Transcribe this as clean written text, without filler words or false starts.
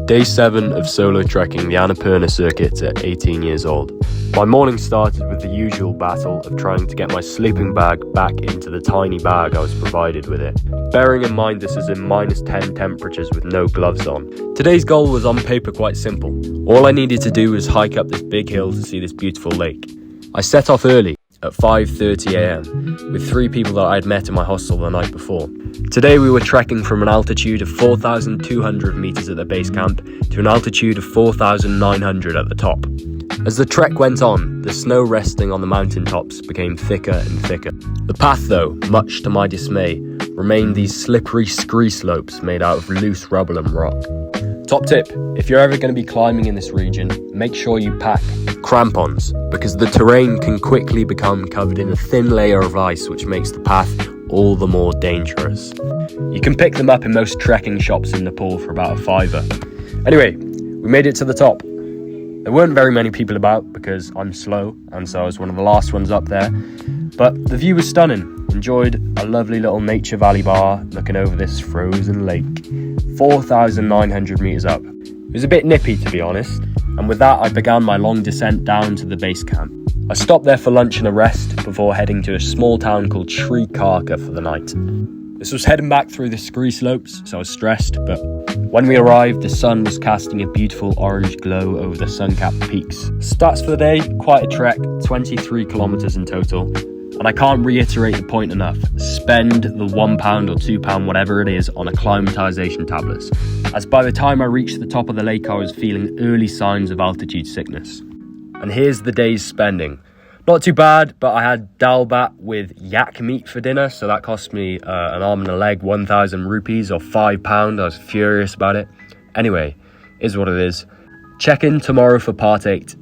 Day 7 of solo trekking the Annapurna circuit at 18 years old. My morning started with the usual battle of trying to get my sleeping bag back into the tiny bag I was provided with it, bearing in mind this is in -10 temperatures with no gloves on. Today's goal was on paper quite simple. All I needed to do was hike up this big hill to see this beautiful lake. I set off early at 5:30 a.m. with 3 people that I had met in my hostel the night before. Today we were trekking from an altitude of 4,200 meters at the base camp to an altitude of 4,900 at the top. As the trek went on, the snow resting on the mountain tops became thicker and thicker. The path though, much to my dismay, remained these slippery scree slopes made out of loose rubble and rock. Top tip, if you're ever going to be climbing in this region, make sure you pack crampons, because the terrain can quickly become covered in a thin layer of ice which makes the path all the more dangerous. You can pick them up in most trekking shops in Nepal for about £5. Anyway, we made it to the top. There weren't very many people about because I'm slow and so I was one of the last ones up there, but the view was stunning. Enjoyed a lovely little nature valley bar looking over this frozen lake. 4,900 meters up. It was a bit nippy to be honest, and with that I began my long descent down to the base camp. I stopped there for lunch and a rest before heading to a small town called Sri Karka for the night. This was heading back through the scree slopes, so I was stressed, but when we arrived, the sun was casting a beautiful orange glow over the sun-capped peaks. Stats for the day, quite a trek, 23 kilometers in total. And I can't reiterate the point enough, spend the £1 or £2, whatever it is, on acclimatization tablets, as by the time I reached the top of the lake I was feeling early signs of altitude sickness. And here's the day's spending. Not too bad, but I had dal bhat with yak meat for dinner, so that cost me an arm and a leg, 1,000 rupees or £5. I was furious about it. Anyway, is what it is. Check in tomorrow for part 8.